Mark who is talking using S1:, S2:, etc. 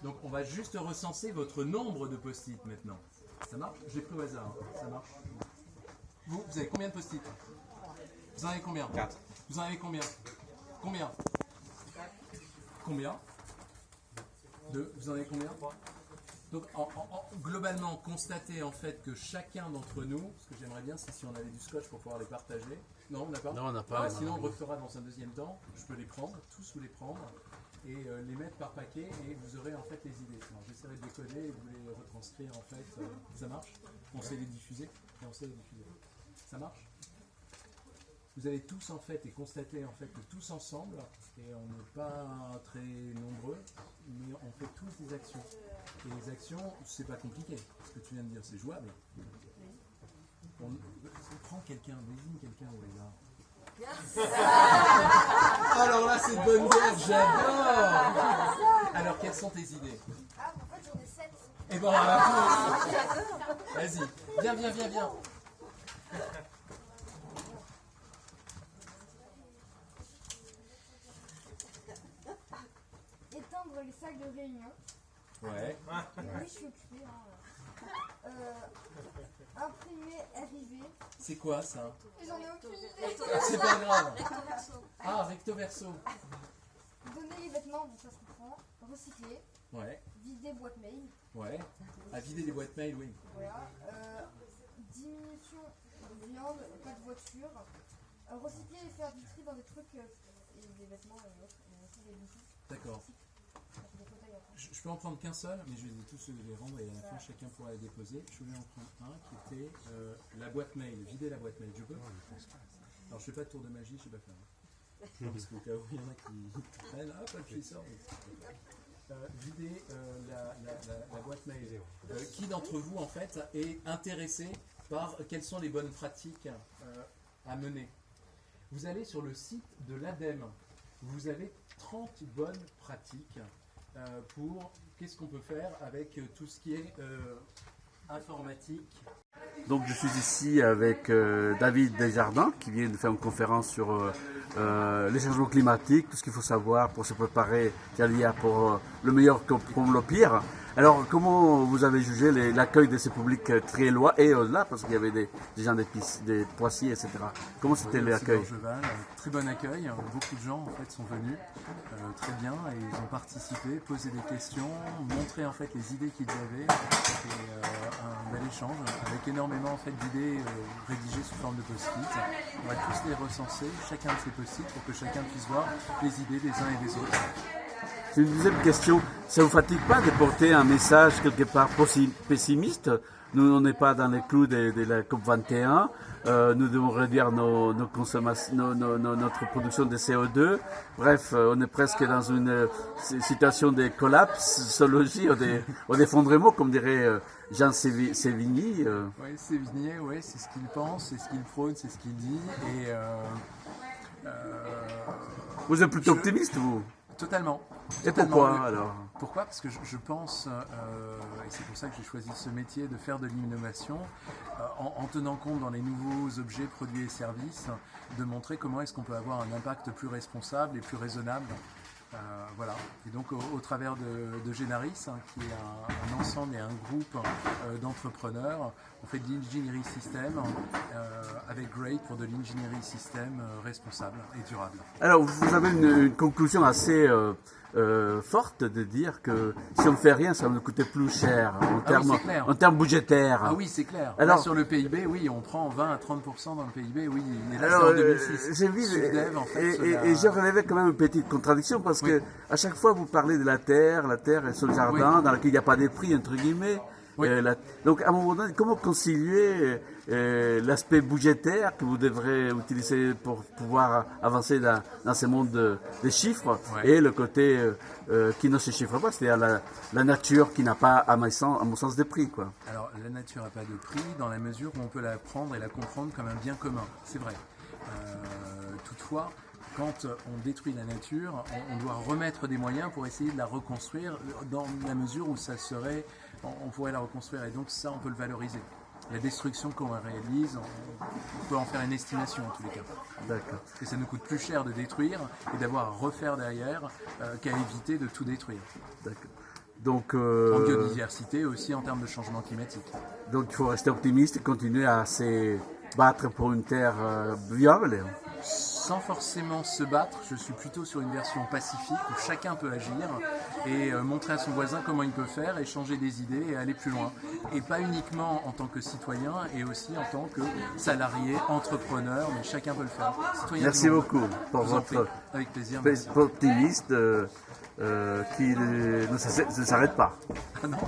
S1: Donc on va juste recenser votre nombre de post-it maintenant. Ça marche? J'ai pris au hasard. Ça marche? Vous avez combien de post-it? Vous en avez combien?
S2: 4.
S1: Vous en avez combien? Combien? Combien? 2. Vous en avez combien? Donc globalement, constatez en fait que chacun d'entre nous, ce que j'aimerais bien, c'est si on avait du scotch pour pouvoir les partager. Non, on n'a pas?
S3: Non, on n'a pas.
S1: Sinon, on refera dans un deuxième temps. Je peux les prendre, tous vous les prendre, et les mettre par paquet, et vous aurez en fait les idées. J'essaierai de les coder et de vous les retranscrire en fait. Ça marche? On sait les diffuser, et on sait les diffuser. Ça marche? Vous allez tous en fait et constater en fait que tous ensemble, et on n'est pas très nombreux, mais on fait tous des actions. Et les actions, c'est pas compliqué. Ce que tu viens de dire, c'est jouable. Prends quelqu'un, désigne quelqu'un où il est là. Alors là, c'est bonne guerre, j'adore. Alors, quelles sont tes idées?
S4: Ah, en fait, j'en ai 7.
S1: Eh ben, vas-y, viens.
S4: Éteindre les salles de réunion.
S1: Ouais.
S4: Oui, je suis occupée. Imprimer, arriver.
S1: C'est quoi ça?
S4: J'en ai aucune idée.
S1: C'est pas grave. Ah, recto verso.
S4: Donner les vêtements, bon ça se comprend. Recycler.
S1: Ouais.
S4: Vider boîte mail.
S1: Ouais. À vider les boîtes mail, oui.
S4: Voilà. Diminution de viande, pas de voiture. Recycler et faire du tri dans des trucs et des vêtements et autres. Et aussi des bouteilles.
S1: D'accord. Je peux en prendre qu'un seul, mais je vais tous les rendre et à la fin chacun pourra les déposer. Je voulais en prendre un qui était la boîte mail, vider la boîte mail. Je peux? Alors je fais pas de tour de magie, je sais pas faire. Non, parce qu'au cas où il y en a qui prennent, hop, le pied sort. Vider la boîte mail. Qui d'entre vous en fait est intéressé par quelles sont les bonnes pratiques à mener? Vous allez sur le site de l'ADEME. Vous avez 30 bonnes pratiques pour qu'est-ce qu'on peut faire avec tout ce qui est informatique.
S3: Donc je suis ici avec David Desjardins qui vient de faire une conférence sur les changements climatiques, tout ce qu'il faut savoir pour se préparer pour le meilleur comme le pire. Alors comment vous avez jugé l'accueil de ces publics très loin et au-delà, parce qu'il y avait des gens des Poissy, etc. Comment c'était l'accueil?
S1: Très bon accueil, beaucoup de gens en fait sont venus, très bien, et ils ont participé, posé des questions, montré en fait les idées qu'ils avaient, et un bel échange avec énormément en fait d'idées rédigées sous forme de post-it. On va tous les recenser, chacun de ces post-it, pour que chacun puisse voir les idées des uns et des autres.
S3: C'est une deuxième question. Ça ne vous fatigue pas de porter un message quelque part pessimiste? Nous, on n'est pas dans les clous de la COP21. Nous devons réduire notre production de CO2. Bref, on est presque dans une situation de collapse, sociologie, ou d'effondrement, comme dirait Jean Sévigny.
S1: Oui, Sévigny, ouais, c'est ce qu'il pense, c'est ce qu'il prône, c'est ce qu'il dit. Et,
S3: vous êtes plutôt optimiste, vous?
S1: Totalement.
S3: Et pourquoi alors?
S1: Pourquoi? Parce que je pense, et c'est pour ça que j'ai choisi ce métier, de faire de l'innovation, en tenant compte dans les nouveaux objets, produits et services, de montrer comment est-ce qu'on peut avoir un impact plus responsable et plus raisonnable. Voilà. Et donc au travers de Génaris, qui est un ensemble et un groupe d'entrepreneurs, on fait de l'ingénierie système avec Great pour de l'ingénierie système responsable et durable.
S3: Alors vous avez une conclusion assez forte de dire que si on ne fait rien, ça va nous coûter plus cher en termes budgétaires.
S1: Ah oui, c'est clair.
S3: Alors,
S1: là, sur le PIB, oui, on prend 20 à 30% dans le PIB, oui. Et là,
S3: alors,
S1: c'est en 2006.
S3: J'ai vu,
S1: en fait,
S3: et j'ai relevé quand même une petite contradiction parce que à chaque fois vous parlez de la terre est sur le jardin, dans laquelle il n'y a pas de prix, entre guillemets.
S1: Oui.
S3: Donc à un moment donné, comment concilier l'aspect budgétaire que vous devrez utiliser pour pouvoir avancer dans ce monde des chiffres et le côté qui ne se chiffre pas, c'est-à-dire la nature qui n'a pas, à mon sens, de prix, quoi.
S1: Alors la nature n'a pas de prix dans la mesure où on peut la prendre et la comprendre comme un bien commun, c'est vrai. Toutefois, quand on détruit la nature, on doit remettre des moyens pour essayer de la reconstruire dans la mesure où ça serait, on pourrait la reconstruire, et donc ça on peut le valoriser. La destruction qu'on réalise, on peut en faire une estimation en tous les cas.
S3: D'accord.
S1: Et ça nous coûte plus cher de détruire et d'avoir à refaire derrière qu'à éviter de tout détruire.
S3: D'accord. Donc,
S1: En biodiversité aussi en termes de changement climatique.
S3: donc il faut rester optimiste et continuer à se battre pour une terre viable.
S1: Sans forcément se battre, je suis plutôt sur une version pacifique où chacun peut agir et montrer à son voisin comment il peut faire, échanger des idées et aller plus loin. Et pas uniquement en tant que citoyen, et aussi en tant que salarié, entrepreneur, mais chacun peut le faire. Citoyen
S3: Merci
S1: du monde.
S3: beaucoup pour
S1: Je vous en prie.
S3: votre
S1: Avec plaisir. Merci.
S3: optimiste qui ne s'arrête pas.
S1: Ah non.